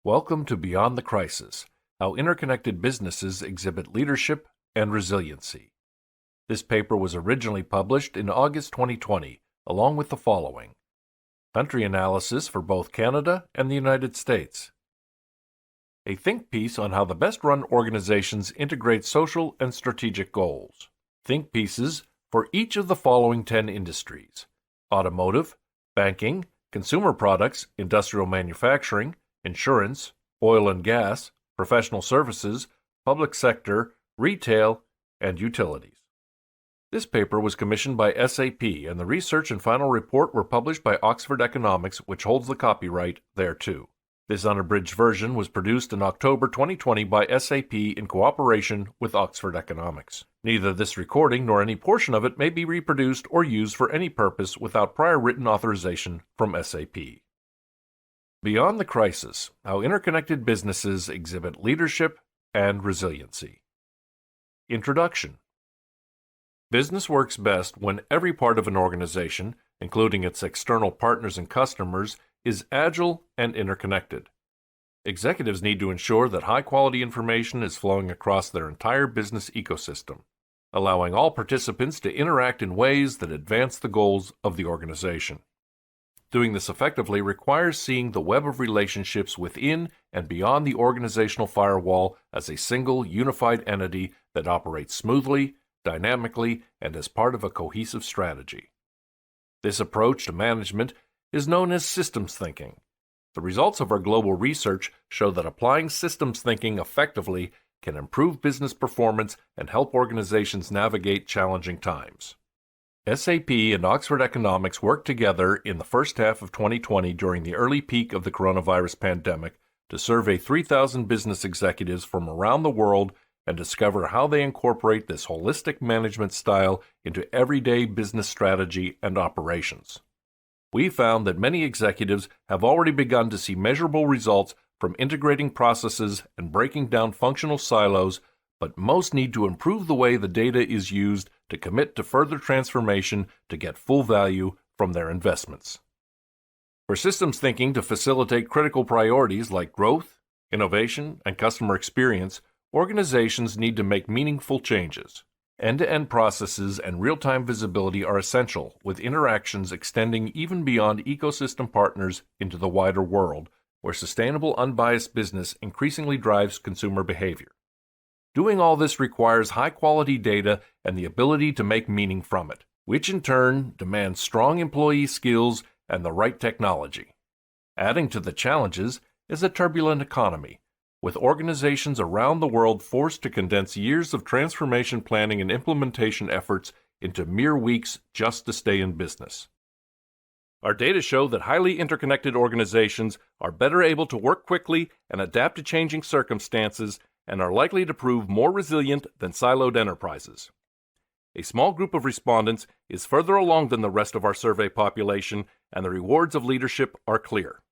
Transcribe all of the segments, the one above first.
Welcome to Beyond the Crisis, How Interconnected Businesses Exhibit Leadership and Resiliency. This paper was originally published in August 2020, along with the following: country analysis for both Canada and the United States. A think piece on how the best-run organizations integrate social and strategic goals. Think pieces for each of the following 10 industries: automotive, banking, consumer products, industrial manufacturing, insurance, oil and gas, professional services, public sector, retail, and utilities. This paper was commissioned by SAP, and the research and final report were published by Oxford Economics, which holds the copyright thereto. This unabridged version was produced in October 2020 by SAP in cooperation with Oxford Economics. Neither this recording nor any portion of it may be reproduced or used for any purpose without prior written authorization from SAP. Beyond the Crisis: How Interconnected Businesses Exhibit Leadership and Resiliency. Introduction. Business works best when every part of an organization, including its external partners and customers, is agile and interconnected. Executives need to ensure that high-quality information is flowing across their entire business ecosystem, allowing all participants to interact in ways that advance the goals of the organization. Doing this effectively requires seeing the web of relationships within and beyond the organizational firewall as a single, unified entity that operates smoothly, dynamically, and as part of a cohesive strategy. This approach to management is known as systems thinking. The results of our global research show that applying systems thinking effectively can improve business performance and help organizations navigate challenging times. SAP and Oxford Economics worked together in the first half of 2020 during the early peak of the coronavirus pandemic to survey 3,000 business executives from around the world and discover how they incorporate this holistic management style into everyday business strategy and operations. We found that many executives have already begun to see measurable results from integrating processes and breaking down functional silos, but most need to improve the way the data is used to commit to further transformation to get full value from their investments. For systems thinking to facilitate critical priorities like growth, innovation, and customer experience, organizations need to make meaningful changes. End-to-end processes and real-time visibility are essential, with interactions extending even beyond ecosystem partners into the wider world, where sustainable, unbiased business increasingly drives consumer behavior. Doing all this requires high-quality data and the ability to make meaning from it, which in turn demands strong employee skills and the right technology. Adding to the challenges is a turbulent economy, with organizations around the world forced to condense years of transformation planning and implementation efforts into mere weeks just to stay in business. Our data show that highly interconnected organizations are better able to work quickly and adapt to changing circumstances and are likely to prove more resilient than siloed enterprises. A small group of respondents is further along than the rest of our survey population, and the rewards of leadership are clear.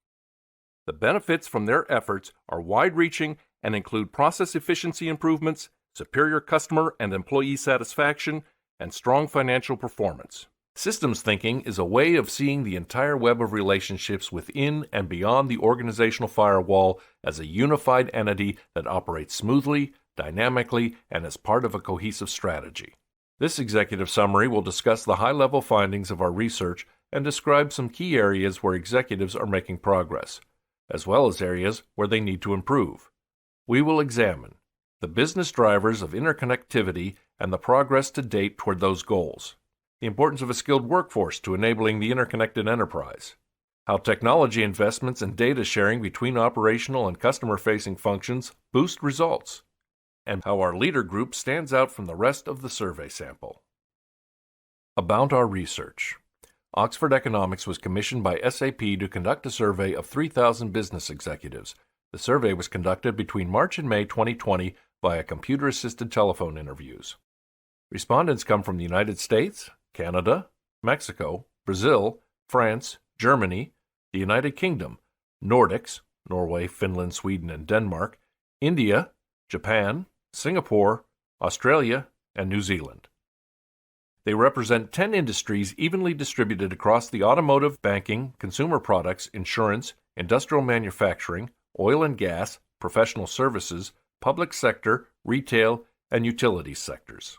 The benefits from their efforts are wide-reaching and include process efficiency improvements, superior customer and employee satisfaction, and strong financial performance. Systems thinking is a way of seeing the entire web of relationships within and beyond the organizational firewall as a unified entity that operates smoothly, dynamically, and as part of a cohesive strategy. This executive summary will discuss the high-level findings of our research and describe some key areas where executives are making progress, as well as areas where they need to improve. We will examine the business drivers of interconnectivity and the progress to date toward those goals, the importance of a skilled workforce to enabling the interconnected enterprise, how technology investments and data sharing between operational and customer-facing functions boost results, and how our leader group stands out from the rest of the survey sample. About our research. Oxford Economics was commissioned by SAP to conduct a survey of 3,000 business executives. The survey was conducted between March and May 2020 via computer-assisted telephone interviews. Respondents come from the United States, Canada, Mexico, Brazil, France, Germany, the United Kingdom, Nordics, Norway, Finland, Sweden, and Denmark, India, Japan, Singapore, Australia, and New Zealand. They represent 10 industries evenly distributed across the automotive, banking, consumer products, insurance, industrial manufacturing, oil and gas, professional services, public sector, retail, and utilities sectors.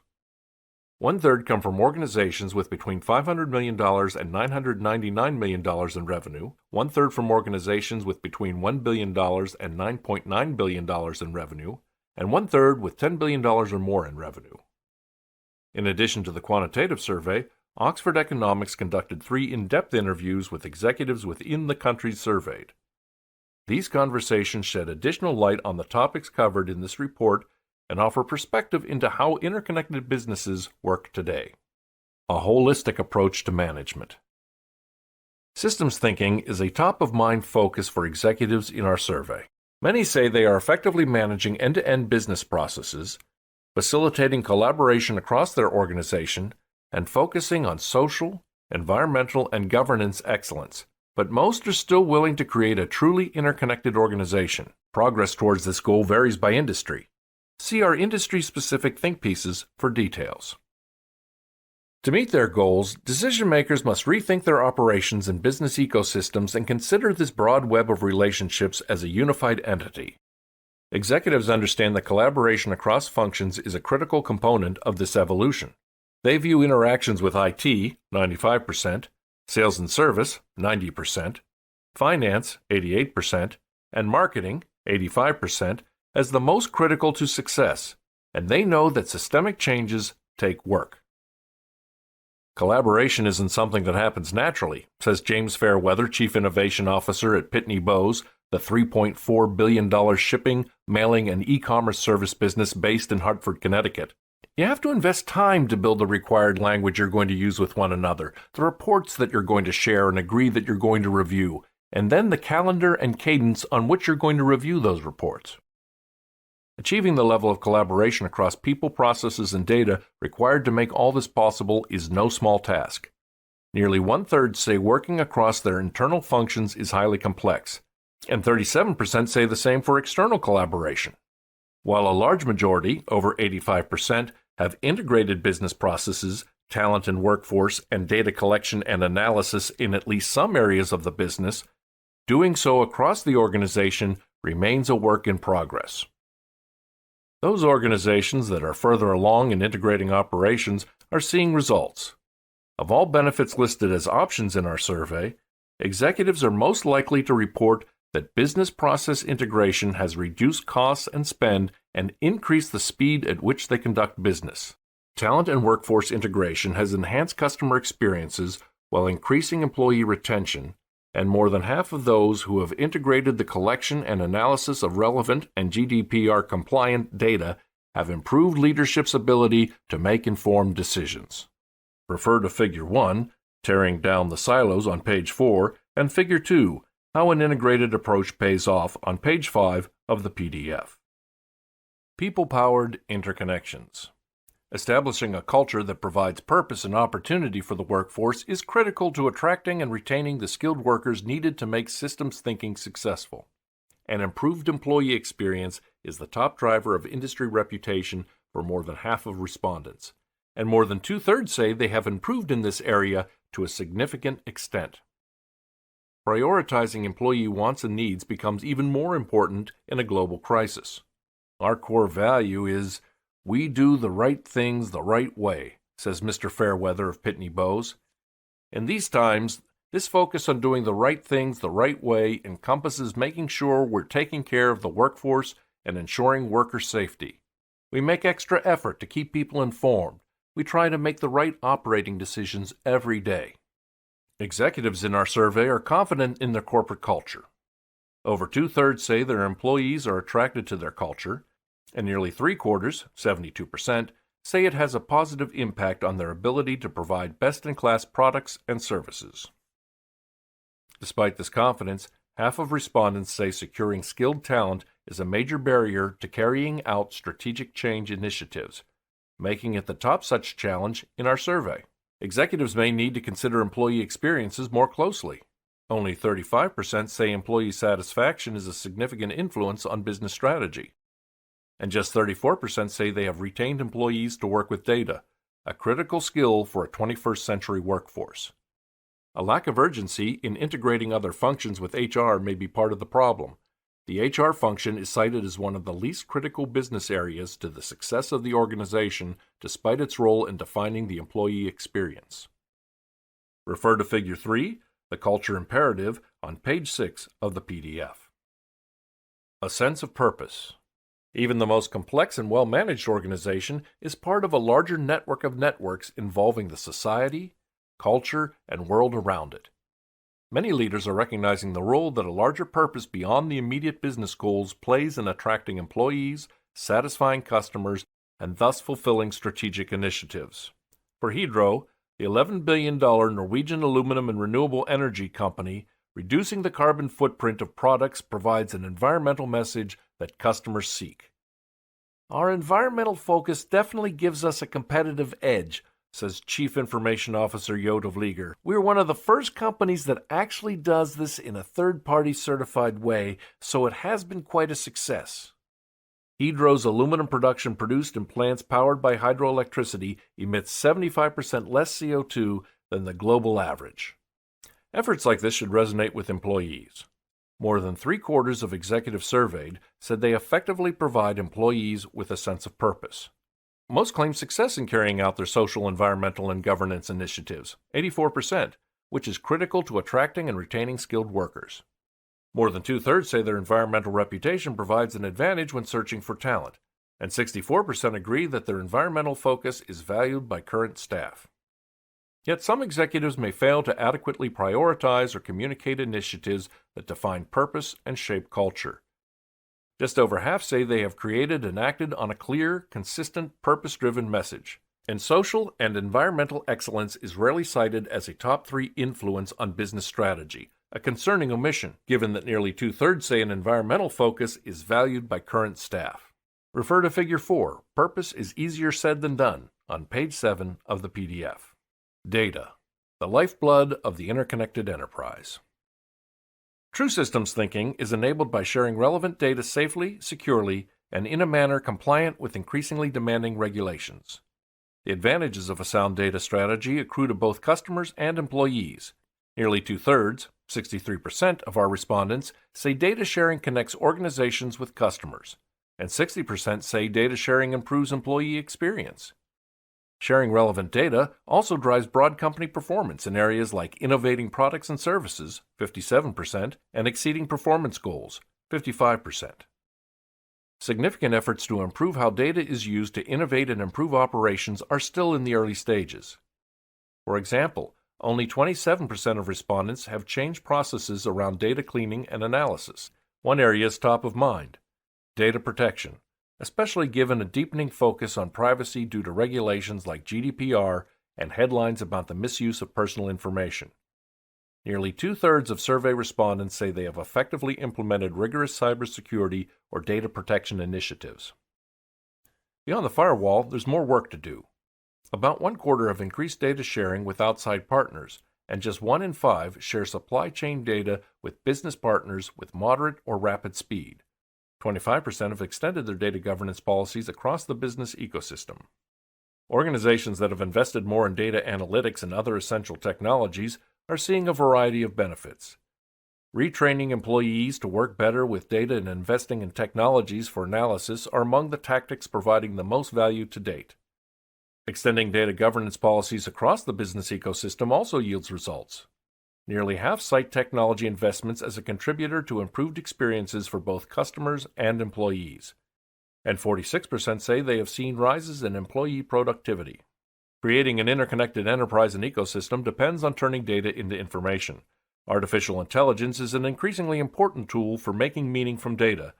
1/3 come from organizations with between $500 million and $999 million in revenue, 1/3 from organizations with between $1 billion and $9.9 billion in revenue, and 1/3 with $10 billion or more in revenue. In addition to the quantitative survey, Oxford Economics conducted 3 in-depth interviews with executives within the countries surveyed. These conversations shed additional light on the topics covered in this report and offer perspective into how interconnected businesses work today. A holistic approach to management. Systems thinking is a top-of-mind focus for executives in our survey. Many say they are effectively managing end-to-end business processes, facilitating collaboration across their organization, and focusing on social, environmental, and governance excellence. But most are still willing to create a truly interconnected organization. Progress towards this goal varies by industry. See our industry-specific think pieces for details. To meet their goals, decision-makers must rethink their operations and business ecosystems and consider this broad web of relationships as a unified entity. Executives understand that collaboration across functions is a critical component of this evolution. They view interactions with IT, 95%, sales and service, 90%, finance, 88%, and marketing, 85%, as the most critical to success, and they know that systemic changes take work. Collaboration isn't something that happens naturally, says James Fairweather, Chief Innovation Officer at Pitney Bowes, the $3.4 billion shipping, mailing, and e-commerce service business based in Hartford, Connecticut. You have to invest time to build the required language you're going to use with one another, the reports that you're going to share and agree that you're going to review, and then the calendar and cadence on which you're going to review those reports. Achieving the level of collaboration across people, processes, and data required to make all this possible is no small task. Nearly 1/3 say working across their internal functions is highly complex, and 37% say the same for external collaboration. While a large majority, over 85%, have integrated business processes, talent and workforce, and data collection and analysis in at least some areas of the business, doing so across the organization remains a work in progress. Those organizations that are further along in integrating operations are seeing results. Of all benefits listed as options in our survey, executives are most likely to report that business process integration has reduced costs and spend and increased the speed at which they conduct business. Talent and workforce integration has enhanced customer experiences while increasing employee retention, and more than half of those who have integrated the collection and analysis of relevant and GDPR-compliant data have improved leadership's ability to make informed decisions. Refer to Figure 1, Tearing Down the Silos on page 4, and Figure 2, How an Integrated Approach Pays Off on page 5 of the PDF. People-powered interconnections. Establishing a culture that provides purpose and opportunity for the workforce is critical to attracting and retaining the skilled workers needed to make systems thinking successful. An improved employee experience is the top driver of industry reputation for more than half of respondents, and more than 2/3 say they have improved in this area to a significant extent. Prioritizing employee wants and needs becomes even more important in a global crisis. Our core value is, "We do the right things the right way," says Mr. Fairweather of Pitney Bowes. In these times, this focus on doing the right things the right way encompasses making sure we're taking care of the workforce and ensuring worker safety. We make extra effort to keep people informed. We try to make the right operating decisions every day. Executives in our survey are confident in their corporate culture. Over 2/3 say their employees are attracted to their culture, and nearly 3/4, 72%, say it has a positive impact on their ability to provide best-in-class products and services. Despite this confidence, half of respondents say securing skilled talent is a major barrier to carrying out strategic change initiatives, making it the top such challenge in our survey. Executives may need to consider employee experiences more closely. Only 35% say employee satisfaction is a significant influence on business strategy. And just 34% say they have retained employees to work with data, a critical skill for a 21st century workforce. A lack of urgency in integrating other functions with HR may be part of the problem. The HR function is cited as one of the least critical business areas to the success of the organization, despite its role in defining the employee experience. Refer to Figure 3, the culture imperative, on page 6 of the PDF. A sense of purpose. Even the most complex and well-managed organization is part of a larger network of networks involving the society, culture, and world around it. Many leaders are recognizing the role that a larger purpose beyond the immediate business goals plays in attracting employees, satisfying customers, and thus fulfilling strategic initiatives. For Hydro, the $11 billion Norwegian aluminum and renewable energy company, reducing the carbon footprint of products provides an environmental message that customers seek. Our environmental focus definitely gives us a competitive edge, says Chief Information Officer Jode Vlieger. We're one of the first companies that actually does this in a third-party certified way, so it has been quite a success. Hydro's aluminum production produced in plants powered by hydroelectricity emits 75% less CO2 than the global average. Efforts like this should resonate with employees. More than 3/4 of executives surveyed said they effectively provide employees with a sense of purpose. Most claim success in carrying out their social, environmental, and governance initiatives, 84%, which is critical to attracting and retaining skilled workers. More than 2/3 say their environmental reputation provides an advantage when searching for talent, and 64% agree that their environmental focus is valued by current staff. Yet some executives may fail to adequately prioritize or communicate initiatives that define purpose and shape culture. Just over half say they have created and acted on a clear, consistent, purpose-driven message. And social and environmental excellence is rarely cited as a top 3 influence on business strategy, a concerning omission, given that nearly 2/3 say an environmental focus is valued by current staff. Refer to Figure 4, Purpose is Easier Said Than Done, on page 7 of the PDF. Data, the lifeblood of the interconnected enterprise. True systems thinking is enabled by sharing relevant data safely, securely, and in a manner compliant with increasingly demanding regulations. The advantages of a sound data strategy accrue to both customers and employees. Nearly 2/3, 63% of our respondents, say data sharing connects organizations with customers, and 60% say data sharing improves employee experience. Sharing relevant data also drives broad company performance in areas like innovating products and services, 57%, and exceeding performance goals, 55%. Significant efforts to improve how data is used to innovate and improve operations are still in the early stages. For example, only 27% of respondents have changed processes around data cleaning and analysis. One area is top of mind: data protection, especially given a deepening focus on privacy due to regulations like GDPR and headlines about the misuse of personal information. Nearly 2/3 of survey respondents say they have effectively implemented rigorous cybersecurity or data protection initiatives. Beyond the firewall, there's more work to do. About 1/4 have increased data sharing with outside partners, and just 1 in 5 share supply chain data with business partners with moderate or rapid speed. 25% have extended their data governance policies across the business ecosystem. Organizations that have invested more in data analytics and other essential technologies are seeing a variety of benefits. Retraining employees to work better with data and investing in technologies for analysis are among the tactics providing the most value to date. Extending data governance policies across the business ecosystem also yields results. Nearly half cite technology investments as a contributor to improved experiences for both customers and employees, and 46% say they have seen rises in employee productivity. Creating an interconnected enterprise and ecosystem depends on turning data into information. Artificial intelligence is an increasingly important tool for making meaning from data,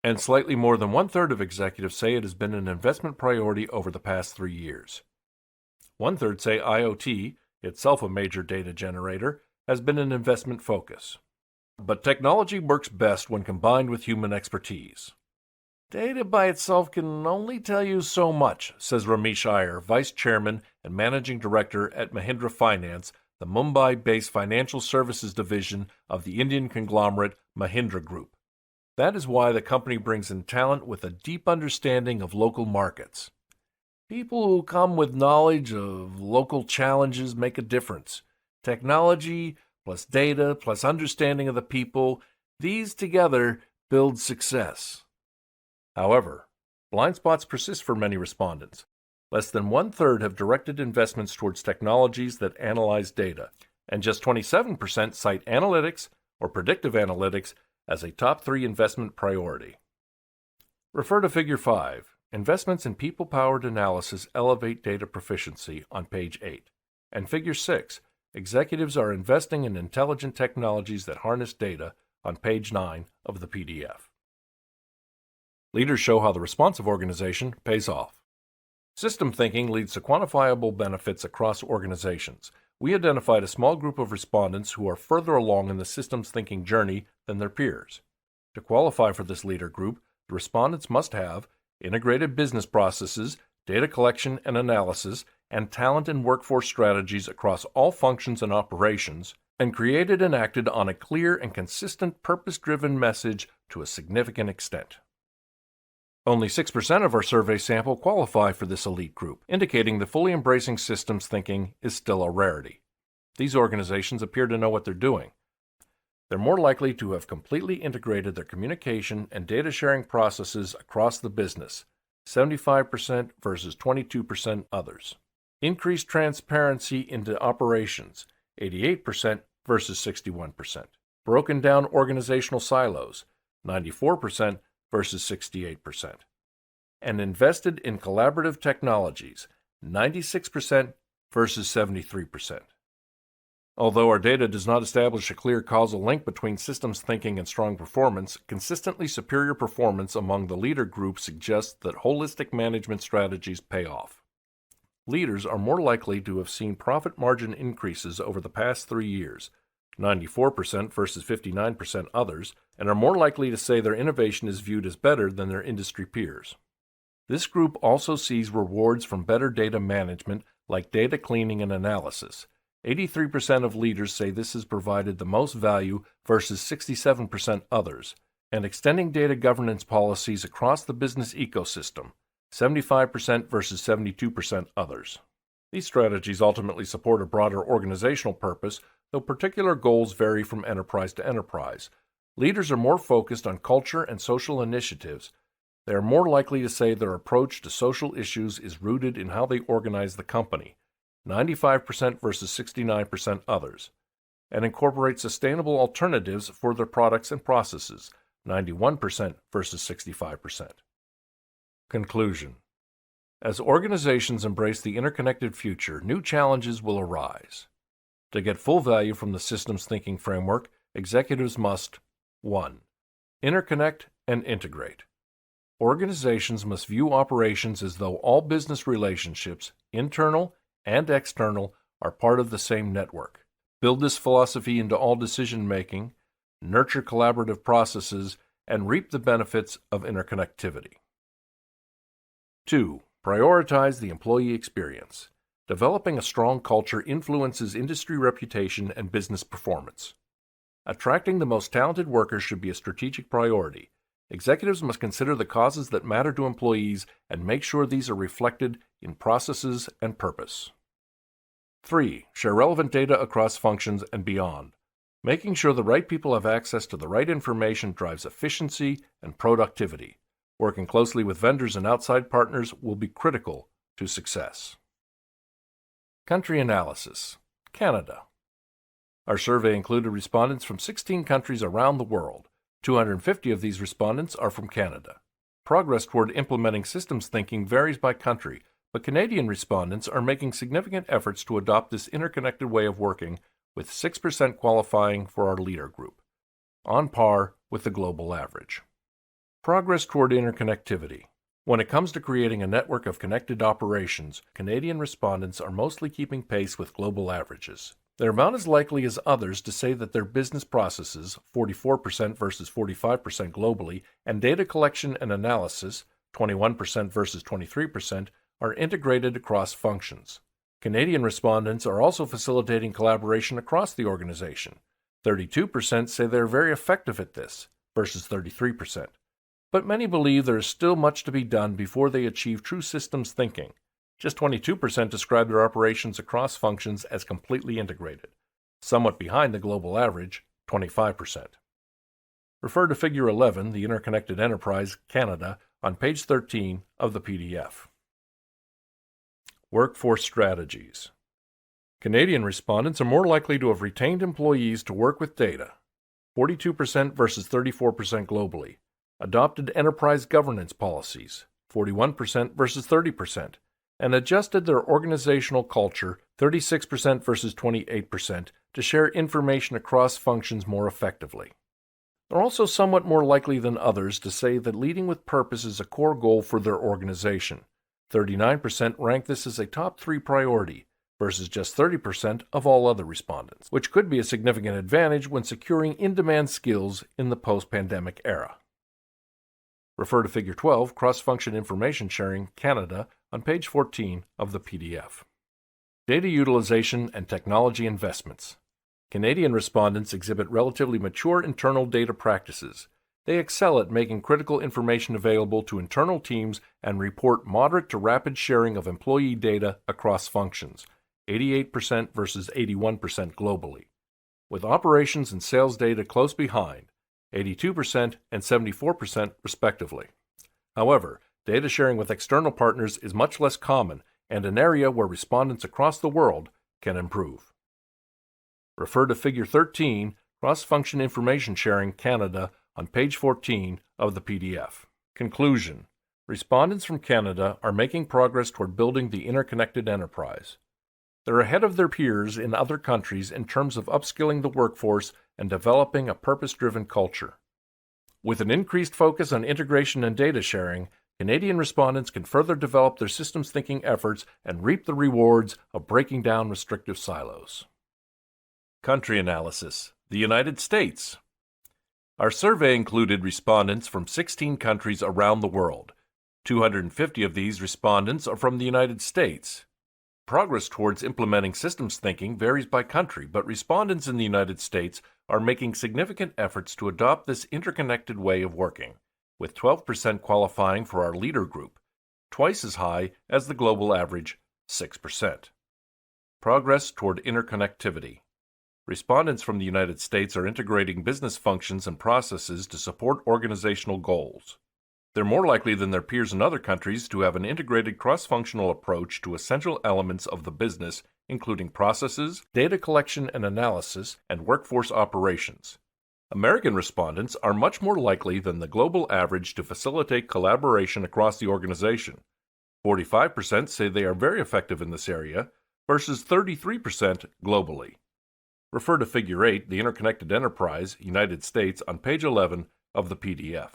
and slightly more than 1/3 of executives say it has been an investment priority over the past 3 years. 1/3 say IoT, itself a major data generator, has been an investment focus. But technology works best when combined with human expertise. Data by itself can only tell you so much, says Ramesh Iyer, Vice Chairman and Managing Director at Mahindra Finance, the Mumbai-based financial services division of the Indian conglomerate Mahindra Group. That is why the company brings in talent with a deep understanding of local markets. People who come with knowledge of local challenges make a difference. Technology plus data plus understanding of the people, these together builds success. However, blind spots persist for many respondents. Less than one-third have directed investments towards technologies that analyze data, and just 27% cite analytics or predictive analytics as a top 3 investment priority. Refer to Figure 5, Investments in People-Powered Analysis Elevate Data Proficiency on page 8, and Figure 6, Executives are Investing in Intelligent Technologies that Harness Data on page 9 of the PDF. Leaders show how the responsive organization pays off. System thinking leads to quantifiable benefits across organizations. We identified a small group of respondents who are further along in the systems thinking journey than their peers. To qualify for this leader group, the respondents must have integrated business processes, data collection and analysis, and talent and workforce strategies across all functions and operations, and created and acted on a clear and consistent purpose-driven message to a significant extent. Only 6% of our survey sample qualify for this elite group, indicating that fully embracing systems thinking is still a rarity. These organizations appear to know what they're doing. They're more likely to have completely integrated their communication and data sharing processes across the business, 75% versus 22% others. Increased transparency into operations, 88% versus 61%. Broken down organizational silos, 94% versus 68%. And invested in collaborative technologies, 96% versus 73%. Although our data does not establish a clear causal link between systems thinking and strong performance, consistently superior performance among the leader group suggests that holistic management strategies pay off. Leaders are more likely to have seen profit margin increases over the past 3 years, 94% versus 59% others, and are more likely to say their innovation is viewed as better than their industry peers. This group also sees rewards from better data management like data cleaning and analysis. 83% of leaders say this has provided the most value versus 67% others, and extending data governance policies across the business ecosystem, 75% versus 72% others. These strategies ultimately support a broader organizational purpose, though particular goals vary from enterprise to enterprise. Leaders are more focused on culture and social initiatives. They are more likely to say their approach to social issues is rooted in how they organize the company, 95% versus 69% others, and incorporate sustainable alternatives for their products and processes, 91% versus 65%. Conclusion. As organizations embrace the interconnected future, new challenges will arise. To get full value from the systems thinking framework, executives must 1. Interconnect and integrate. Organizations must view operations as though all business relationships, internal and external, are part of the same network. Build this philosophy into all decision-making, nurture collaborative processes, and reap the benefits of interconnectivity. 2. Prioritize the employee experience. Developing a strong culture influences industry reputation and business performance. Attracting the most talented workers should be a strategic priority. Executives must consider the causes that matter to employees and make sure these are reflected in processes and purpose. 3. Share relevant data across functions and beyond. Making sure the right people have access to the right information drives efficiency and productivity. Working closely with vendors and outside partners will be critical to success. Country analysis. Canada. Our survey included respondents from 16 countries around the world. 250 of these respondents are from Canada. Progress toward implementing systems thinking varies by country, but Canadian respondents are making significant efforts to adopt this interconnected way of working, with 6% qualifying for our leader group, on par with the global average. Progress toward interconnectivity. When it comes to creating a network of connected operations, Canadian respondents are mostly keeping pace with global averages. They're about as likely as others to say that their business processes, 44% versus 45% globally, and data collection and analysis, 21% versus 23%, are integrated across functions. Canadian respondents are also facilitating collaboration across the organization. 32% say they're very effective at this, versus 33%. But many believe there is still much to be done before they achieve true systems thinking. Just 22% describe their operations across functions as completely integrated, somewhat behind the global average, 25%. Refer to Figure 11, the Interconnected Enterprise, Canada, on page 13 of the PDF. Workforce strategies. Canadian respondents are more likely to have retained employees to work with data, 42% versus 34% globally, adopted enterprise governance policies, 41% versus 30%, and adjusted their organizational culture, 36% versus 28%, to share information across functions more effectively. They're also somewhat more likely than others to say that leading with purpose is a core goal for their organization. 39% rank this as a top 3 priority, versus just 30% of all other respondents, which could be a significant advantage when securing in-demand skills in the post-pandemic era. Refer to Figure 12, Cross-Function Information Sharing, Canada, on page 14 of the PDF. Data utilization and technology investments. Canadian respondents exhibit relatively mature internal data practices. They excel at making critical information available to internal teams and report moderate to rapid sharing of employee data across functions, 88% versus 81% globally, with operations and sales data close behind, 82% and 74% respectively. However, data sharing with external partners is much less common and an area where respondents across the world can improve. Refer to Figure 13, Cross-Function Information Sharing, Canada, on page 14 of the PDF. Conclusion. Respondents from Canada are making progress toward building the interconnected enterprise. They're ahead of their peers in other countries in terms of upskilling the workforce and developing a purpose-driven culture. With an increased focus on integration and data sharing, Canadian respondents can further develop their systems thinking efforts and reap the rewards of breaking down restrictive silos. Country analysis. The United States. Our survey included respondents from 16 countries around the world. 250 of these respondents are from the United States. Progress towards implementing systems thinking varies by country, but respondents in the United States are making significant efforts to adopt this interconnected way of working, with 12% qualifying for our leader group, twice as high as the global average, 6%. Progress toward interconnectivity. Respondents from the United States are integrating business functions and processes to support organizational goals. They're more likely than their peers in other countries to have an integrated cross-functional approach to essential elements of the business, including processes, data collection and analysis, and workforce operations. American respondents are much more likely than the global average to facilitate collaboration across the organization. 45% say they are very effective in this area, versus 33% globally. Refer to Figure 8, the Interconnected Enterprise, United States, on page 11 of the PDF.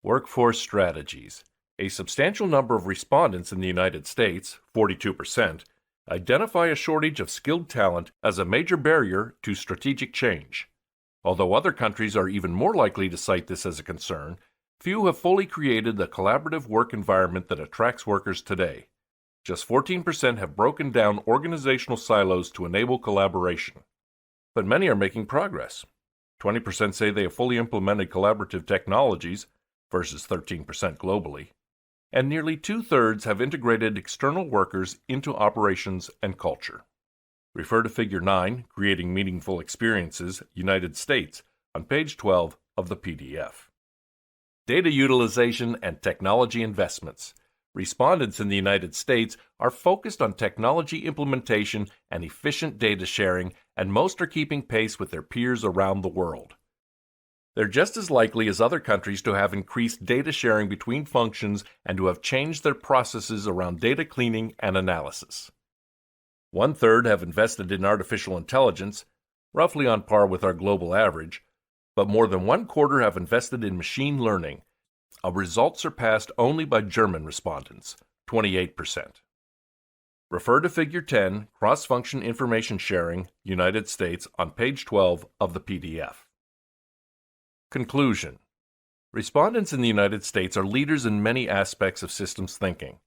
Workforce strategies. A substantial number of respondents in the United States, 42%, identify a shortage of skilled talent as a major barrier to strategic change. Although other countries are even more likely to cite this as a concern, few have fully created the collaborative work environment that attracts workers today. Just 14% have broken down organizational silos to enable collaboration. But many are making progress. 20% say they have fully implemented collaborative technologies, versus 13% globally, and nearly 2/3 have integrated external workers into operations and culture. Refer to Figure 9, Creating Meaningful Experiences, United States, on page 12 of the PDF. Data utilization and technology investments. Respondents in the United States are focused on technology implementation and efficient data sharing, and most are keeping pace with their peers around the world. They're just as likely as other countries to have increased data sharing between functions and to have changed their processes around data cleaning and analysis. 1/3 have invested in artificial intelligence, roughly on par with our global average, but more than 1/4 have invested in machine learning, a result surpassed only by German respondents, 28%. Refer to Figure 10, Cross-Function Information Sharing, United States, on page 12 of the PDF. Conclusion. Respondents in the United States are leaders in many aspects of systems thinking,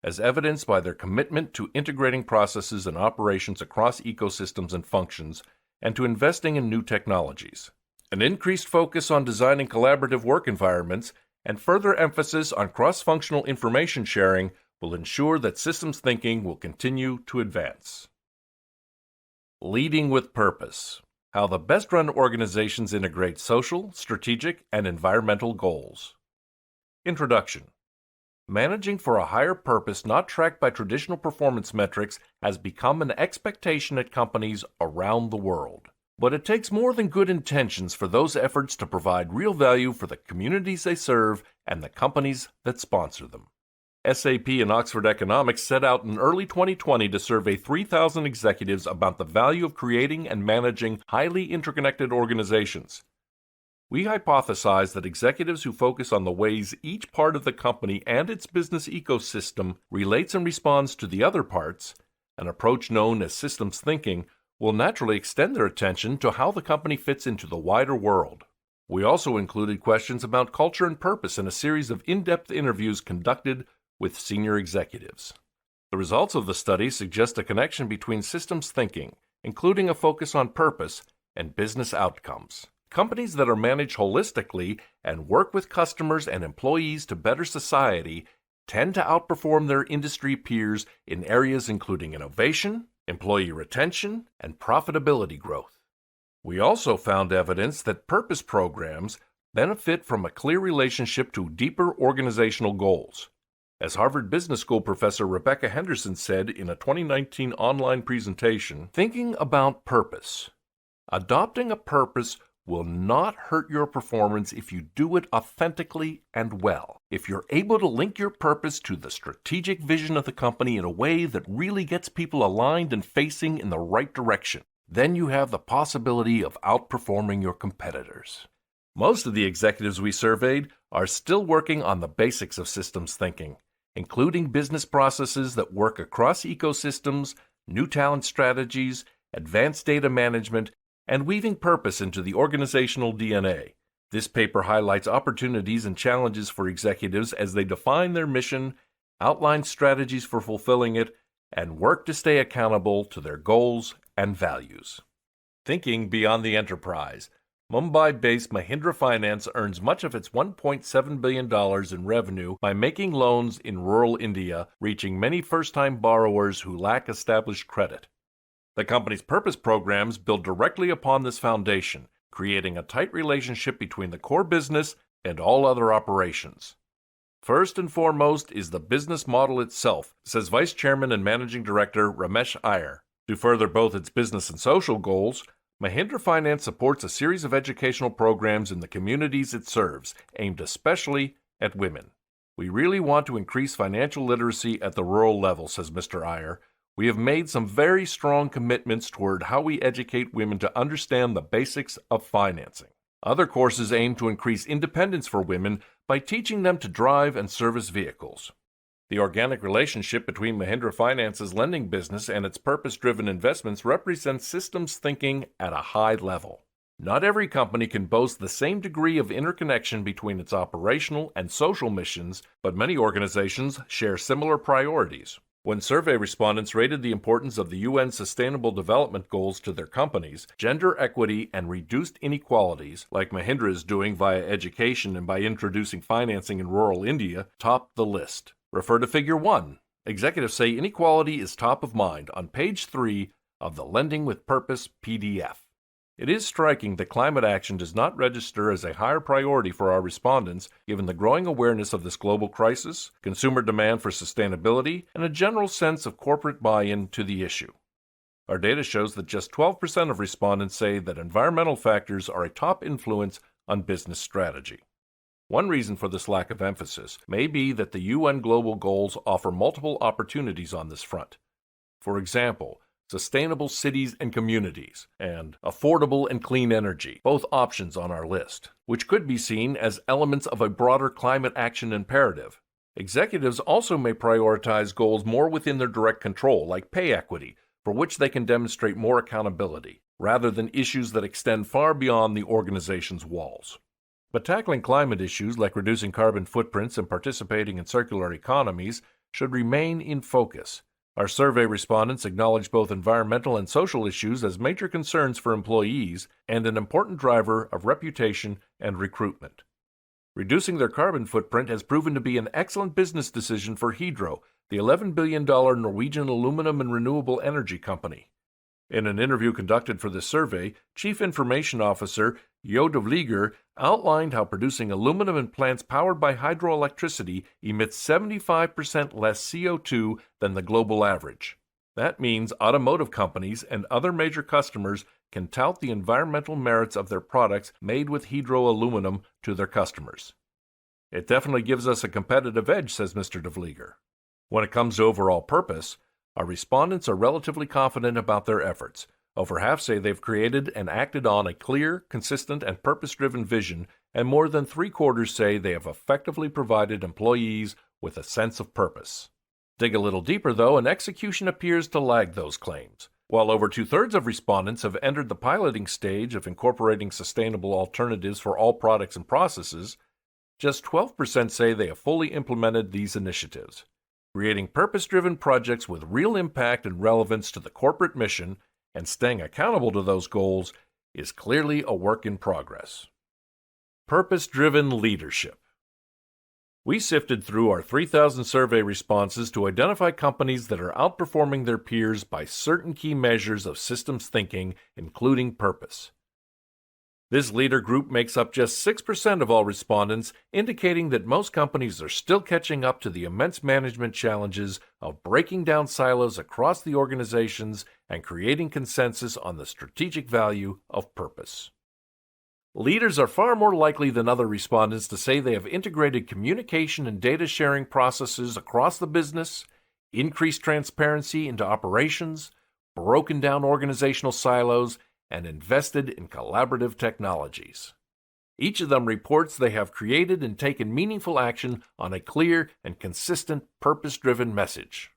as evidenced by their commitment to integrating processes and operations across ecosystems and functions, and to investing in new technologies. An increased focus on designing collaborative work environments and further emphasis on cross-functional information sharing will ensure that systems thinking will continue to advance. Leading with purpose. How the best-run organizations integrate social, strategic, and environmental goals. Introduction. Managing for a higher purpose not tracked by traditional performance metrics has become an expectation at companies around the world. But it takes more than good intentions for those efforts to provide real value for the communities they serve and the companies that sponsor them. SAP and Oxford Economics set out in early 2020 to survey 3,000 executives about the value of creating and managing highly interconnected organizations. We hypothesize that executives who focus on the ways each part of the company and its business ecosystem relates and responds to the other parts, an approach known as systems thinking, will naturally extend their attention to how the company fits into the wider world. We also included questions about culture and purpose in a series of in-depth interviews conducted with senior executives. The results of the study suggest a connection between systems thinking, including a focus on purpose, and business outcomes. Companies that are managed holistically and work with customers and employees to better society tend to outperform their industry peers in areas including innovation, employee retention, and profitability growth. We also found evidence that purpose programs benefit from a clear relationship to deeper organizational goals. As Harvard Business School professor Rebecca Henderson said in a 2019 online presentation, thinking about purpose. Adopting a purpose will not hurt your performance if you do it authentically and well. If you're able to link your purpose to the strategic vision of the company in a way that really gets people aligned and facing in the right direction, then you have the possibility of outperforming your competitors. Most of the executives we surveyed are still working on the basics of systems thinking, including business processes that work across ecosystems, new talent strategies, advanced data management, and weaving purpose into the organizational DNA. This paper highlights opportunities and challenges for executives as they define their mission, outline strategies for fulfilling it, and work to stay accountable to their goals and values. Thinking beyond the enterprise. Mumbai-based Mahindra Finance earns much of its $1.7 billion in revenue by making loans in rural India, reaching many first-time borrowers who lack established credit. The company's purpose programs build directly upon this foundation, creating a tight relationship between the core business and all other operations. First and foremost is the business model itself, says Vice Chairman and Managing Director Ramesh Iyer. To further both its business and social goals, Mahindra Finance supports a series of educational programs in the communities it serves, aimed especially at women. We really want to increase financial literacy at the rural level, says Mr. Iyer. We have made some very strong commitments toward how we educate women to understand the basics of financing. Other courses aim to increase independence for women by teaching them to drive and service vehicles. The organic relationship between Mahindra Finance's lending business and its purpose-driven investments represents systems thinking at a high level. Not every company can boast the same degree of interconnection between its operational and social missions, but many organizations share similar priorities. When survey respondents rated the importance of the UN Sustainable Development Goals to their companies, gender equity and reduced inequalities, like Mahindra is doing via education and by introducing financing in rural India, topped the list. Refer to Figure 1. Executives say inequality is top of mind on page 3 of the Lending with Purpose PDF. It is striking that climate action does not register as a higher priority for our respondents, given the growing awareness of this global crisis, consumer demand for sustainability, and a general sense of corporate buy-in to the issue. Our data shows that just 12% of respondents say that environmental factors are a top influence on business strategy. One reason for this lack of emphasis may be that the UN global goals offer multiple opportunities on this front. For example, sustainable cities and communities, and affordable and clean energy, both options on our list, which could be seen as elements of a broader climate action imperative. Executives also may prioritize goals more within their direct control, like pay equity, for which they can demonstrate more accountability, rather than issues that extend far beyond the organization's walls. But tackling climate issues like reducing carbon footprints and participating in circular economies should remain in focus. Our survey respondents acknowledge both environmental and social issues as major concerns for employees and an important driver of reputation and recruitment. Reducing their carbon footprint has proven to be an excellent business decision for Hydro, the $11 billion Norwegian aluminum and renewable energy company. In an interview conducted for this survey, Chief Information Officer Jo de Vlieger outlined how producing aluminum in plants powered by hydroelectricity emits 75% less CO2 than the global average. That means automotive companies and other major customers can tout the environmental merits of their products made with hydroaluminum to their customers. It definitely gives us a competitive edge, says Mr. de Vlieger. When it comes to overall purpose, our respondents are relatively confident about their efforts. Over half say they've created and acted on a clear, consistent, and purpose-driven vision, and more than 3/4 say they have effectively provided employees with a sense of purpose. Dig a little deeper, though, and execution appears to lag those claims. While over 2/3 of respondents have entered the piloting stage of incorporating sustainable alternatives for all products and processes, just 12% say they have fully implemented these initiatives. Creating purpose-driven projects with real impact and relevance to the corporate mission and staying accountable to those goals is clearly a work in progress. Purpose-driven leadership. We sifted through our 3,000 survey responses to identify companies that are outperforming their peers by certain key measures of systems thinking, including purpose. This leader group makes up just 6% of all respondents, indicating that most companies are still catching up to the immense management challenges of breaking down silos across the organizations and creating consensus on the strategic value of purpose. Leaders are far more likely than other respondents to say they have integrated communication and data sharing processes across the business, increased transparency into operations, broken down organizational silos, and invested in collaborative technologies. Each of them reports they have created and taken meaningful action on a clear and consistent purpose-driven message.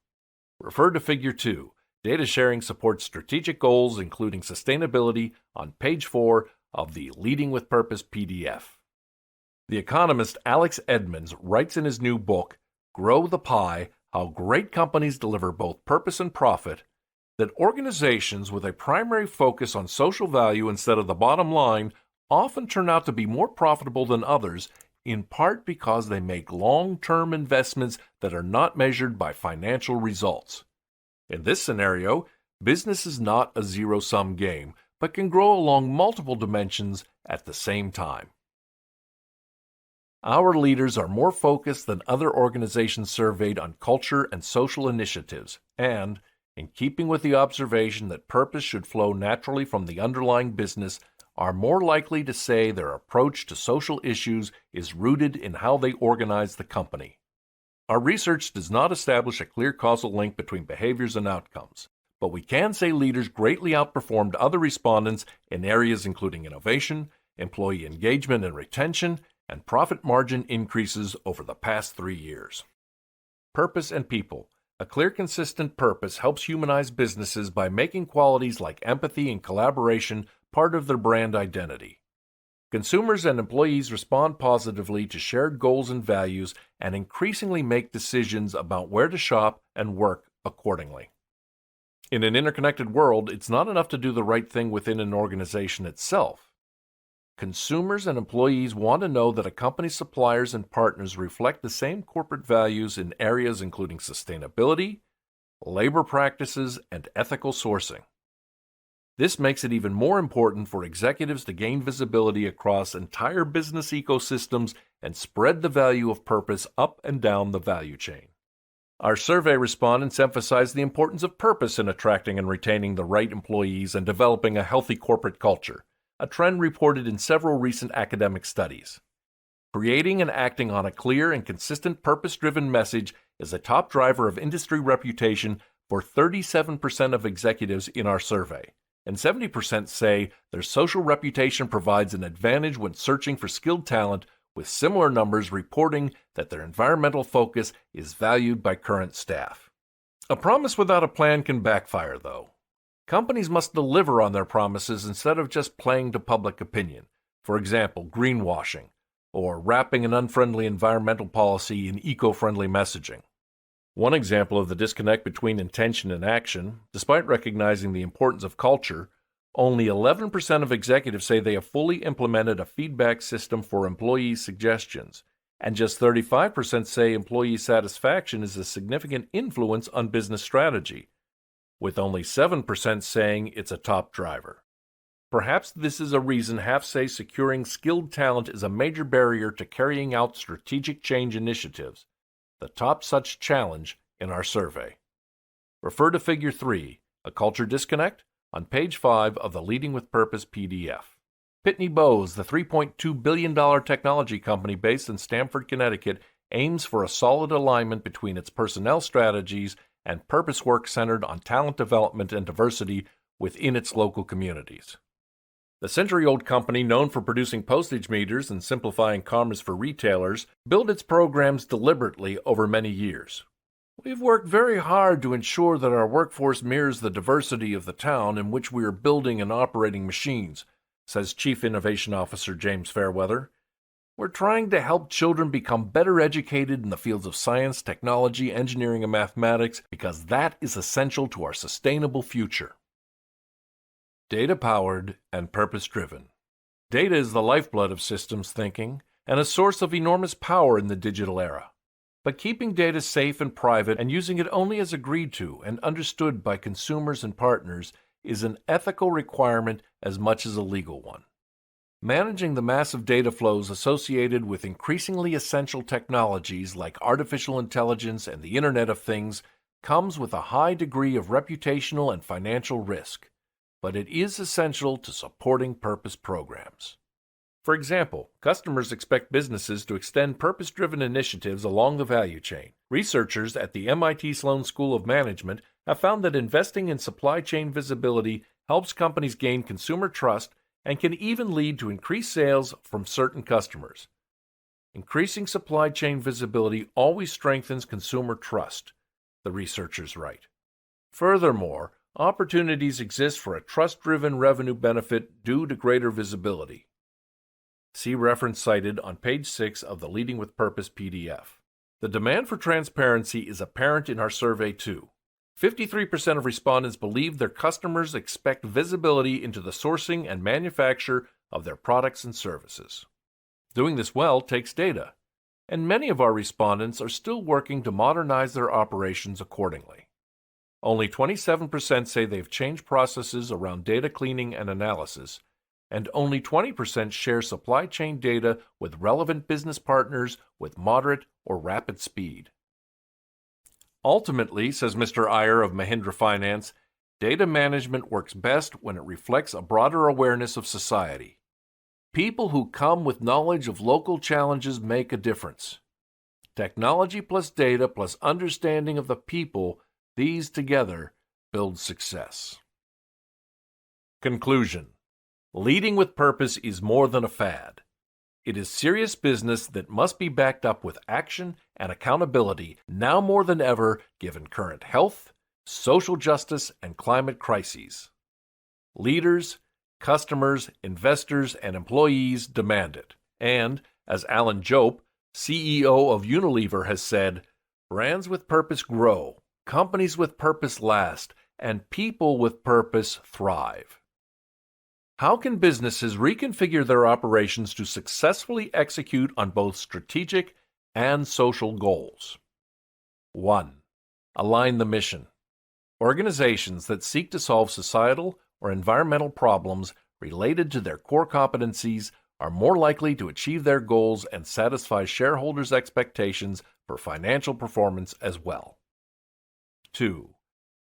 Refer to Figure 2. Data sharing supports strategic goals, including sustainability, on page 4 of the Leading with Purpose PDF. The economist Alex Edmans writes in his new book, Grow the Pie: How Great Companies Deliver Both Purpose and Profit, that organizations with a primary focus on social value instead of the bottom line often turn out to be more profitable than others, in part because they make long-term investments that are not measured by financial results. In this scenario, business is not a zero-sum game, but can grow along multiple dimensions at the same time. Our leaders are more focused than other organizations surveyed on culture and social initiatives, and, in keeping with the observation that purpose should flow naturally from the underlying business, are more likely to say their approach to social issues is rooted in how they organize the company. Our research does not establish a clear causal link between behaviors and outcomes, but we can say leaders greatly outperformed other respondents in areas including innovation, employee engagement and retention, and profit margin increases over the past 3 years. Purpose and people. A clear, consistent purpose helps humanize businesses by making qualities like empathy and collaboration part of their brand identity. Consumers and employees respond positively to shared goals and values and increasingly make decisions about where to shop and work accordingly. In an interconnected world, it's not enough to do the right thing within an organization itself. Consumers and employees want to know that a company's suppliers and partners reflect the same corporate values in areas including sustainability, labor practices, and ethical sourcing. This makes it even more important for executives to gain visibility across entire business ecosystems and spread the value of purpose up and down the value chain. Our survey respondents emphasized the importance of purpose in attracting and retaining the right employees and developing a healthy corporate culture, a trend reported in several recent academic studies. Creating and acting on a clear and consistent purpose-driven message is a top driver of industry reputation for 37% of executives in our survey, and 70% say their social reputation provides an advantage when searching for skilled talent, with similar numbers reporting that their environmental focus is valued by current staff. A promise without a plan can backfire, though. Companies must deliver on their promises instead of just playing to public opinion, for example, greenwashing, or wrapping an unfriendly environmental policy in eco-friendly messaging. One example of the disconnect between intention and action, despite recognizing the importance of culture, only 11% of executives say they have fully implemented a feedback system for employee suggestions, and just 35% say employee satisfaction is a significant influence on business strategy. with only 7% saying it's a top driver. Perhaps this is a reason half say securing skilled talent is a major barrier to carrying out strategic change initiatives, the top such challenge in our survey. Refer to Figure 3, A Culture Disconnect, on page 5 of the Leading with Purpose PDF. Pitney Bowes, the $3.2 billion technology company based in Stamford, Connecticut, aims for a solid alignment between its personnel strategies and purpose work centered on talent development and diversity within its local communities. The century-old company, known for producing postage meters and simplifying commerce for retailers, built its programs deliberately over many years. We've worked very hard to ensure that our workforce mirrors the diversity of the town in which we are building and operating machines, says Chief Innovation Officer James Fairweather. We're trying to help children become better educated in the fields of science, technology, engineering, and mathematics because that is essential to our sustainable future. Data-powered and purpose-driven. Data is the lifeblood of systems thinking and a source of enormous power in the digital era. But keeping data safe and private and using it only as agreed to and understood by consumers and partners is an ethical requirement as much as a legal one. Managing the massive data flows associated with increasingly essential technologies like artificial intelligence and the Internet of Things comes with a high degree of reputational and financial risk, but it is essential to supporting purpose programs. For example, customers expect businesses to extend purpose-driven initiatives along the value chain. Researchers at the MIT Sloan School of Management have found that investing in supply chain visibility helps companies gain consumer trust and can even lead to increased sales from certain customers. Increasing supply chain visibility always strengthens consumer trust, the researchers write. Furthermore, opportunities exist for a trust-driven revenue benefit due to greater visibility. See reference cited on page 6 of the Leading with Purpose PDF. The demand for transparency is apparent in our survey too. 53% of respondents believe their customers expect visibility into the sourcing and manufacture of their products and services. Doing this well takes data, and many of our respondents are still working to modernize their operations accordingly. Only 27% say they've changed processes around data cleaning and analysis, and only 20% share supply chain data with relevant business partners with moderate or rapid speed. Ultimately, says Mr. Iyer of Mahindra Finance, data management works best when it reflects a broader awareness of society. People who come with knowledge of local challenges make a difference. Technology plus data plus understanding of the people, these together build success. Conclusion. Leading with purpose is more than a fad. It is serious business that must be backed up with action and accountability now more than ever given current health, social justice, and climate crises. Leaders, customers, investors, and employees demand it. And, as Alan Jope, CEO of Unilever, has said, brands with purpose grow, companies with purpose last, and people with purpose thrive. How can businesses reconfigure their operations to successfully execute on both strategic and social goals? 1. Align the mission. Organizations that seek to solve societal or environmental problems related to their core competencies are more likely to achieve their goals and satisfy shareholders' expectations for financial performance as well. 2.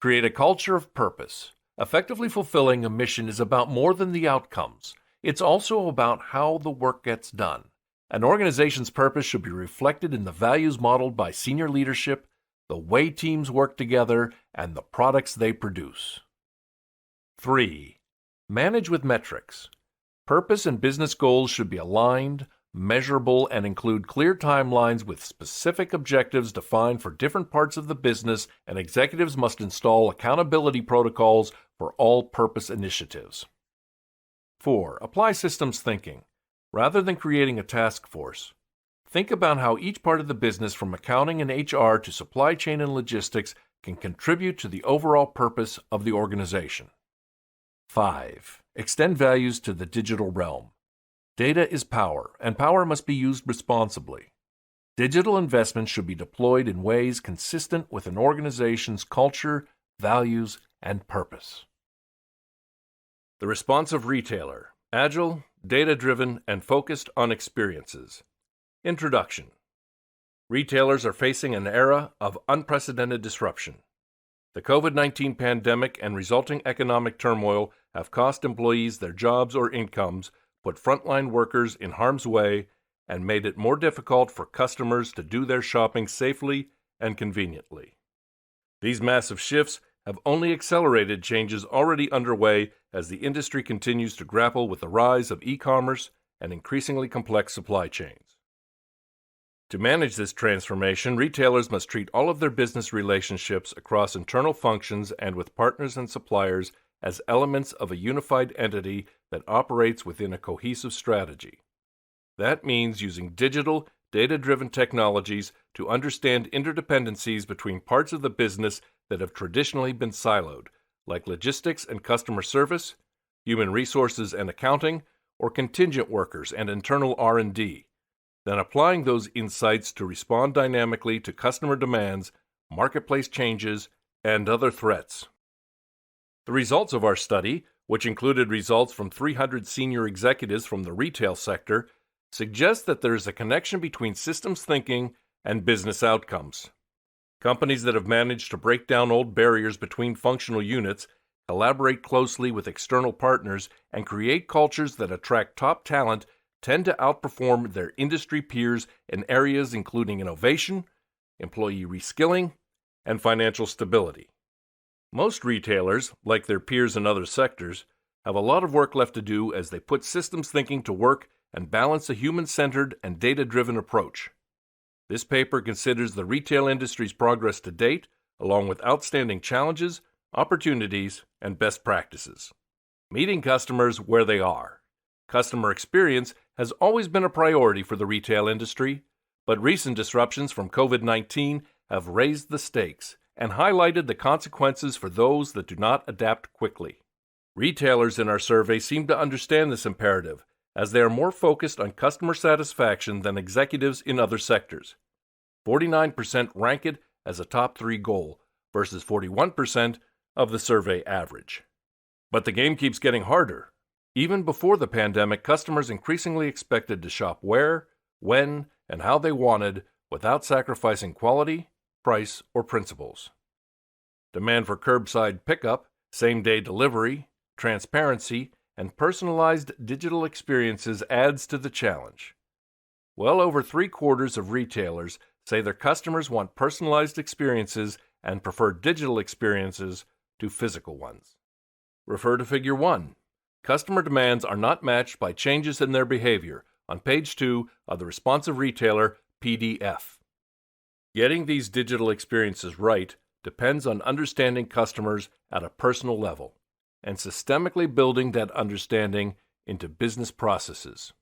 Create a culture of purpose. Effectively fulfilling a mission is about more than the outcomes. It's also about how the work gets done. An organization's purpose should be reflected in the values modeled by senior leadership, the way teams work together, and the products they produce. 3. Manage with metrics. Purpose and business goals should be aligned, measurable, and include clear timelines with specific objectives defined for different parts of the business, and executives must install accountability protocols for all purpose initiatives. 4. Apply systems thinking. Rather than creating a task force, think about how each part of the business, from accounting and HR to supply chain and logistics, can contribute to the overall purpose of the organization. 5. Extend values to the digital realm. Data is power, and power must be used responsibly. Digital investments should be deployed in ways consistent with an organization's culture, values, and purpose. The Responsive Retailer: Agile, Data-Driven, and Focused on Experiences. Introduction. Retailers are facing an era of unprecedented disruption. The COVID-19 pandemic and resulting economic turmoil have cost employees their jobs or incomes, put frontline workers in harm's way, and made it more difficult for customers to do their shopping safely and conveniently. These massive shifts have only accelerated changes already underway as the industry continues to grapple with the rise of e-commerce and increasingly complex supply chains. To manage this transformation, retailers must treat all of their business relationships across internal functions and with partners and suppliers as elements of a unified entity that operates within a cohesive strategy. That means using digital, data-driven technologies to understand interdependencies between parts of the business that have traditionally been siloed, like logistics and customer service, human resources and accounting, or contingent workers and internal R&D, then applying those insights to respond dynamically to customer demands, marketplace changes, and other threats. The results of our study, which included results from 300 senior executives from the retail sector, suggest that there is a connection between systems thinking and business outcomes. Companies that have managed to break down old barriers between functional units, collaborate closely with external partners, and create cultures that attract top talent tend to outperform their industry peers in areas including innovation, employee reskilling, and financial stability. Most retailers, like their peers in other sectors, have a lot of work left to do as they put systems thinking to work and balance a human-centered and data-driven approach. This paper considers the retail industry's progress to date, along with outstanding challenges, opportunities, and best practices. Meeting customers where they are. Customer experience has always been a priority for the retail industry, but recent disruptions from COVID-19 have raised the stakes and highlighted the consequences for those that do not adapt quickly. Retailers in our survey seem to understand this imperative, as they are more focused on customer satisfaction than executives in other sectors. 49% rank it as a top 3 goal, versus 41% of the survey average. But the game keeps getting harder. Even before the pandemic, customers increasingly expected to shop where, when, and how they wanted without sacrificing quality, price, or principles. Demand for curbside pickup, same-day delivery, transparency, and personalized digital experiences adds to the challenge. Well over 3/4 of retailers say their customers want personalized experiences and prefer digital experiences to physical ones. Refer to Figure 1. Customer demands are not matched by changes in their behavior on page 2 of the Responsive Retailer PDF. Getting these digital experiences right depends on understanding customers at a personal level and systemically building that understanding into business processes.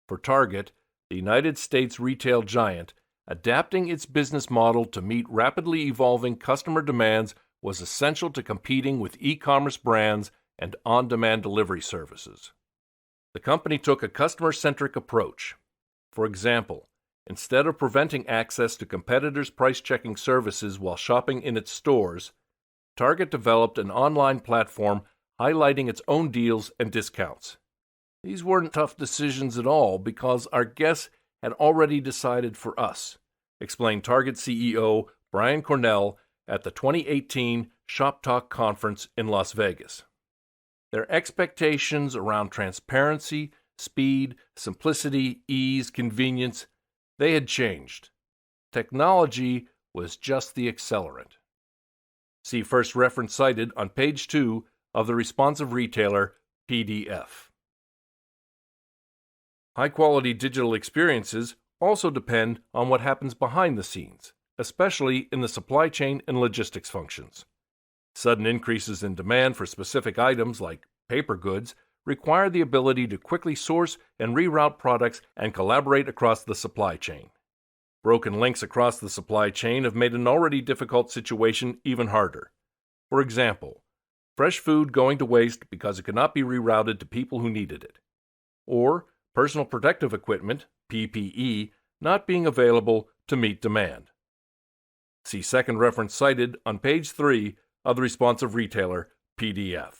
For Target, the United States retail giant, adapting its business model to meet rapidly evolving customer demands was essential to competing with e-commerce brands and on-demand delivery services. The company took a customer-centric approach. For example, instead of preventing access to competitors' price-checking services while shopping in its stores, Target developed an online platform highlighting its own deals and discounts. These weren't tough decisions at all because our guests had already decided for us, explained Target CEO Brian Cornell at the 2018 Shop Talk conference in Las Vegas. Their expectations around transparency, speed, simplicity, ease, convenience, they had changed. Technology was just the accelerant. See first reference cited on page 2 of the Responsive Retailer PDF. High-quality digital experiences also depend on what happens behind the scenes, especially in the supply chain and logistics functions. Sudden increases in demand for specific items like paper goods require the ability to quickly source and reroute products and collaborate across the supply chain. Broken links across the supply chain have made an already difficult situation even harder. For example, fresh food going to waste because it could not be rerouted to people who needed it. Or personal protective equipment, PPE, not being available to meet demand. See second reference cited on page 3 of the responsive retailer, PDF.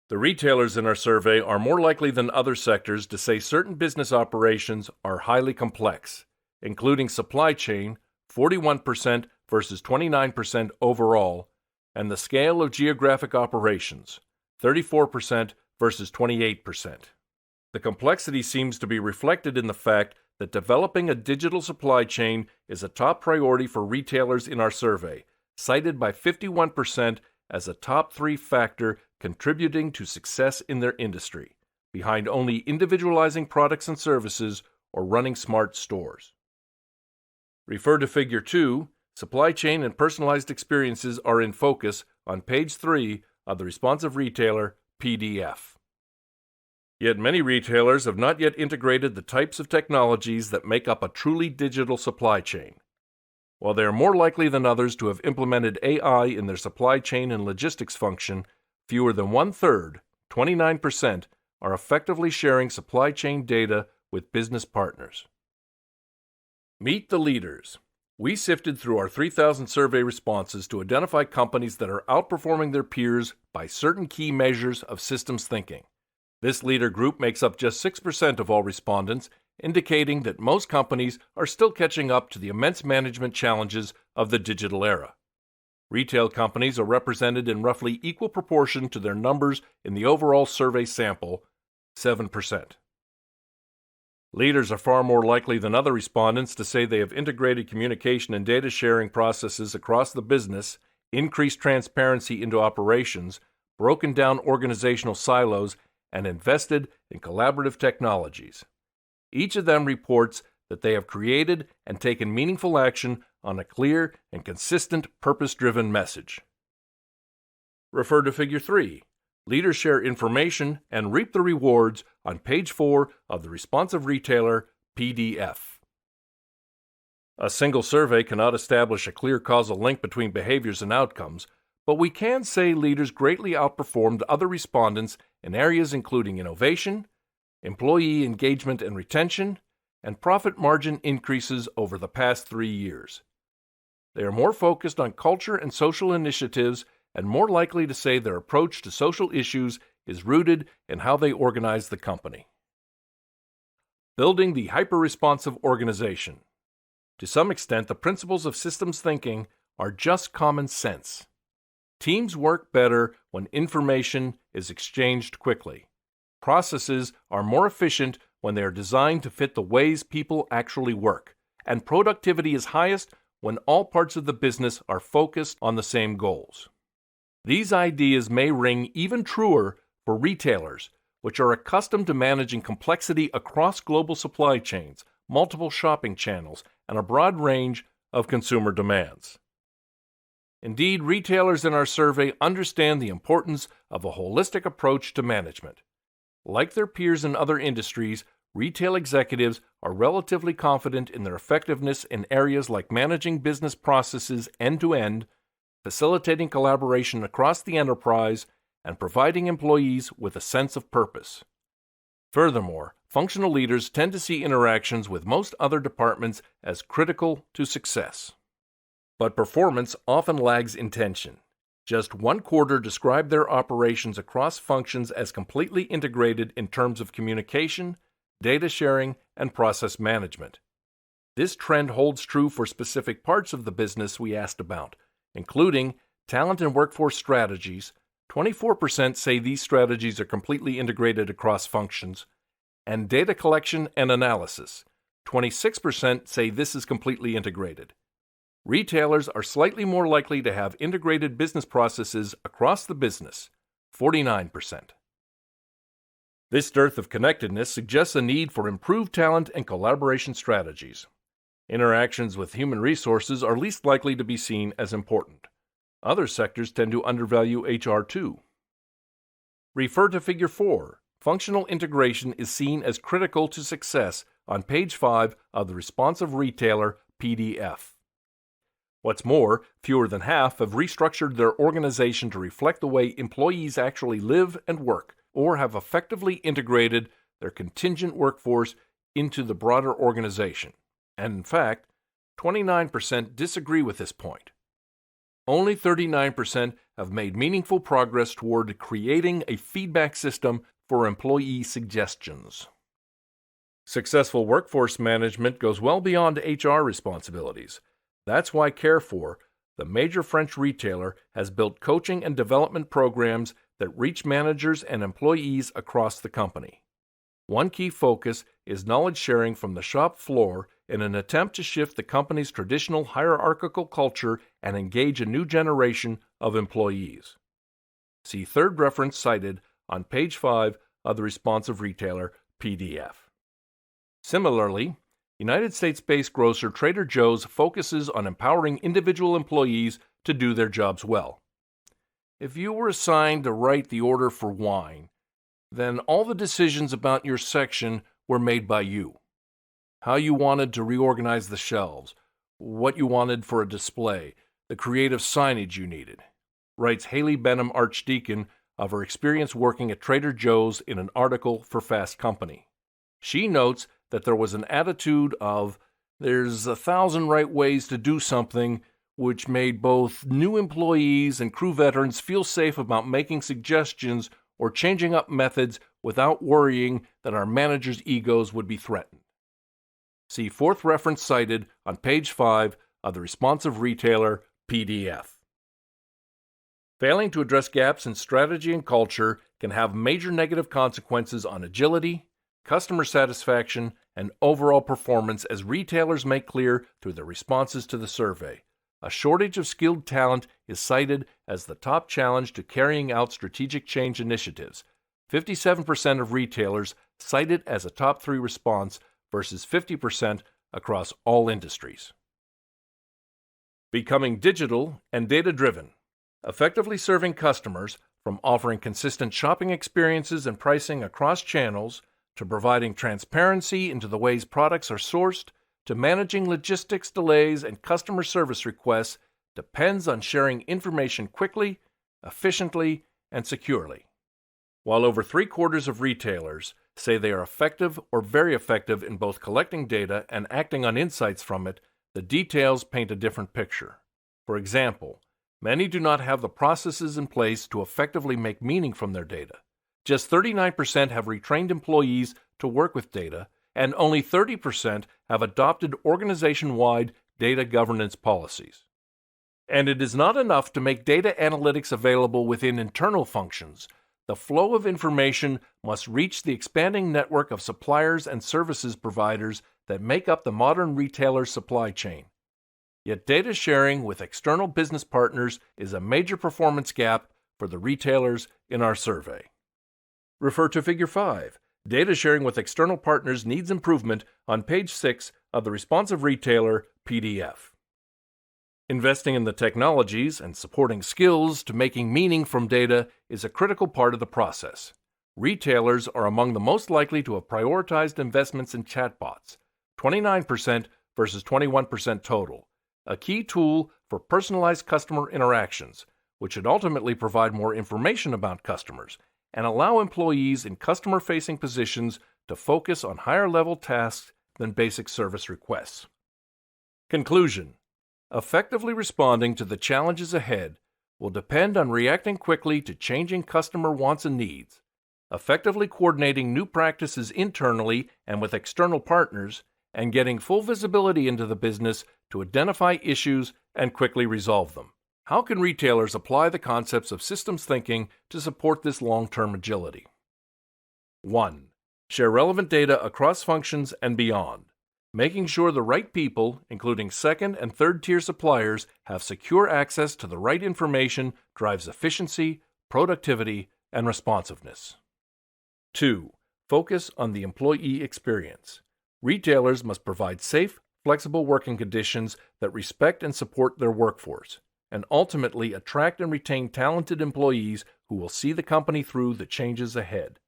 The retailers in our survey are more likely than other sectors to say certain business operations are highly complex, including supply chain, 41% versus 29% overall, and the scale of geographic operations, 34% versus 28%. The complexity seems to be reflected in the fact that developing a digital supply chain is a top priority for retailers in our survey, cited by 51% as a top 3 factor contributing to success in their industry, behind only individualizing products and services or running smart stores. Refer to Figure 2. Supply chain and personalized experiences are in focus on page 3 of the responsive retailer, PDF. Yet many retailers have not yet integrated the types of technologies that make up a truly digital supply chain. While they are more likely than others to have implemented AI in their supply chain and logistics function, fewer than 1/3, 29%, are effectively sharing supply chain data with business partners. Meet the leaders. We sifted through our 3,000 survey responses to identify companies that are outperforming their peers by certain key measures of systems thinking. This leader group makes up just 6% of all respondents, indicating that most companies are still catching up to the immense management challenges of the digital era. Retail companies are represented in roughly equal proportion to their numbers in the overall survey sample, 7%. Leaders are far more likely than other respondents to say they have integrated communication and data sharing processes across the business, increased transparency into operations, broken down organizational silos, and invested in collaborative technologies. Each of them reports that they have created and taken meaningful action on a clear and consistent purpose-driven message. Refer to Figure 3. Leaders share information and reap the rewards on page 4 of the responsive retailer, PDF. A single survey cannot establish a clear causal link between behaviors and outcomes, but we can say leaders greatly outperformed other respondents in areas including innovation, employee engagement and retention, and profit margin increases over the past 3 years. They are more focused on culture and social initiatives and more likely to say their approach to social issues is rooted in how they organize the company. Building the hyper-responsive organization. To some extent, the principles of systems thinking are just common sense. Teams work better when information is exchanged quickly. Processes are more efficient when they are designed to fit the ways people actually work, and productivity is highest when all parts of the business are focused on the same goals. These ideas may ring even truer for retailers, which are accustomed to managing complexity across global supply chains, multiple shopping channels, and a broad range of consumer demands. Indeed, retailers in our survey understand the importance of a holistic approach to management. Like their peers in other industries, retail executives are relatively confident in their effectiveness in areas like managing business processes end-to-end, facilitating collaboration across the enterprise, and providing employees with a sense of purpose. Furthermore, functional leaders tend to see interactions with most other departments as critical to success. But performance often lags intention. Just 1/4 describe their operations across functions as completely integrated in terms of communication, data sharing, and process management. This trend holds true for specific parts of the business we asked about, including talent and workforce strategies. 24% say these strategies are completely integrated across functions, and data collection and analysis. 26% say this is completely integrated. Retailers are slightly more likely to have integrated business processes across the business, 49%. This dearth of connectedness suggests a need for improved talent and collaboration strategies. Interactions with human resources are least likely to be seen as important. Other sectors tend to undervalue HR too. Refer to Figure 4. Functional integration is seen as critical to success on page 5 of the responsive retailer PDF. What's more, fewer than half have restructured their organization to reflect the way employees actually live and work, or have effectively integrated their contingent workforce into the broader organization. And in fact, 29% disagree with this point. Only 39% have made meaningful progress toward creating a feedback system for employee suggestions. Successful workforce management goes well beyond HR responsibilities. That's why Carrefour, the major French retailer, has built coaching and development programs that reach managers and employees across the company. One key focus is knowledge sharing from the shop floor in an attempt to shift the company's traditional hierarchical culture and engage a new generation of employees. See third reference cited on page 5 of the Responsive Retailer PDF. Similarly, United States-based grocer Trader Joe's focuses on empowering individual employees to do their jobs well. If you were assigned to write the order for wine, then all the decisions about your section were made by you. How you wanted to reorganize the shelves, what you wanted for a display, the creative signage you needed, writes Haley Benham Archdeacon of her experience working at Trader Joe's in an article for Fast Company. She notes that there was an attitude of, there's 1,000 right ways to do something, which made both new employees and crew veterans feel safe about making suggestions or changing up methods without worrying that our managers' egos would be threatened. See fourth reference cited on page 5 of the Responsive Retailer PDF. Failing to address gaps in strategy and culture can have major negative consequences on agility, customer satisfaction, and overall performance, as retailers make clear through their responses to the survey. A shortage of skilled talent is cited as the top challenge to carrying out strategic change initiatives. 57% of retailers cite it as a top 3 response versus 50% across all industries. Becoming digital and data-driven. Effectively serving customers, from offering consistent shopping experiences and pricing across channels, to providing transparency into the ways products are sourced, to managing logistics delays and customer service requests, depends on sharing information quickly, efficiently, and securely. While over 3/4 of retailers say they are effective or very effective in both collecting data and acting on insights from it, the details paint a different picture. For example, many do not have the processes in place to effectively make meaning from their data. Just 39% have retrained employees to work with data, and only 30% have adopted organization-wide data governance policies. And it is not enough to make data analytics available within internal functions. The flow of information must reach the expanding network of suppliers and services providers that make up the modern retailer's supply chain. Yet data sharing with external business partners is a major performance gap for the retailers in our survey. Refer to Figure 5. Data sharing with external partners needs improvement on page 6 of the Responsive Retailer PDF. Investing in the technologies and supporting skills to making meaning from data is a critical part of the process. Retailers are among the most likely to have prioritized investments in chatbots, 29% versus 21% total, a key tool for personalized customer interactions, which should ultimately provide more information about customers and allow employees in customer-facing positions to focus on higher-level tasks than basic service requests. Conclusion: effectively responding to the challenges ahead will depend on reacting quickly to changing customer wants and needs, effectively coordinating new practices internally and with external partners, and getting full visibility into the business to identify issues and quickly resolve them. How can retailers apply the concepts of systems thinking to support this long-term agility? 1. Share relevant data across functions and beyond. Making sure the right people, including second and third-tier suppliers, have secure access to the right information drives efficiency, productivity, and responsiveness. 2. Focus on the employee experience. Retailers must provide safe, flexible working conditions that respect and support their workforce, and ultimately attract and retain talented employees who will see the company through the changes ahead.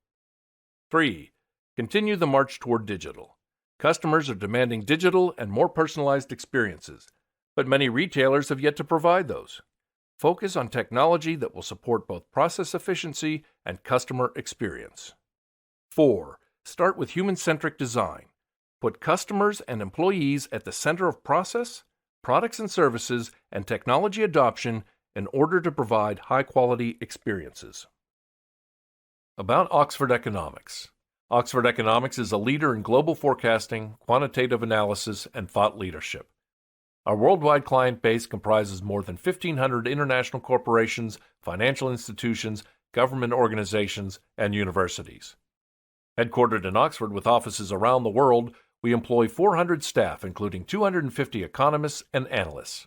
3. Continue the march toward digital. Customers are demanding digital and more personalized experiences, but many retailers have yet to provide those. Focus on technology that will support both process efficiency and customer experience. 4. Start with human-centric design. Put customers and employees at the center of process, products and services, and technology adoption in order to provide high-quality experiences. About Oxford Economics. Oxford Economics is a leader in global forecasting, quantitative analysis, and thought leadership. Our worldwide client base comprises more than 1,500 international corporations, financial institutions, government organizations, and universities. Headquartered in Oxford with offices around the world, we employ 400 staff, including 250 economists and analysts.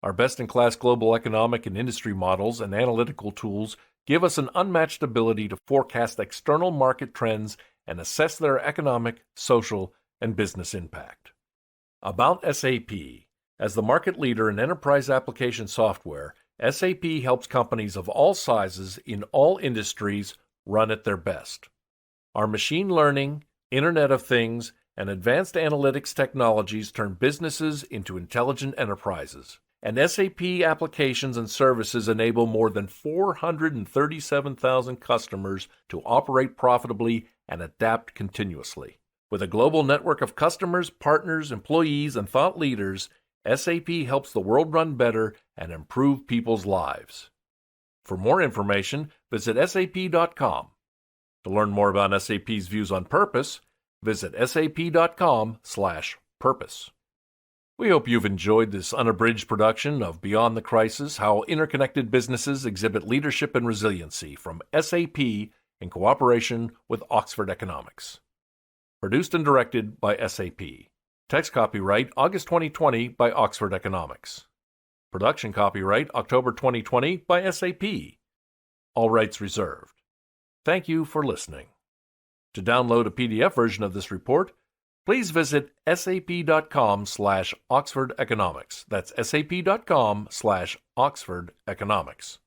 Our best-in-class global economic and industry models and analytical tools give us an unmatched ability to forecast external market trends and assess their economic, social, and business impact. About SAP. As the market leader in enterprise application software, SAP helps companies of all sizes in all industries run at their best. Our machine learning, Internet of Things, and advanced analytics technologies turn businesses into intelligent enterprises. And SAP applications and services enable more than 437,000 customers to operate profitably and adapt continuously. With a global network of customers, partners, employees, and thought leaders, SAP helps the world run better and improve people's lives. For more information, visit sap.com. To learn more about SAP's views on purpose, visit sap.com/purpose. We hope you've enjoyed this unabridged production of Beyond the Crisis, How Interconnected Businesses Exhibit Leadership and Resiliency from SAP in cooperation with Oxford Economics. Produced and directed by SAP. Text copyright August 2020 by Oxford Economics. Production copyright October 2020 by SAP. All rights reserved. Thank you for listening. To download a PDF version of this report, please visit sap.com/Oxford Economics. That's sap.com/Oxford Economics.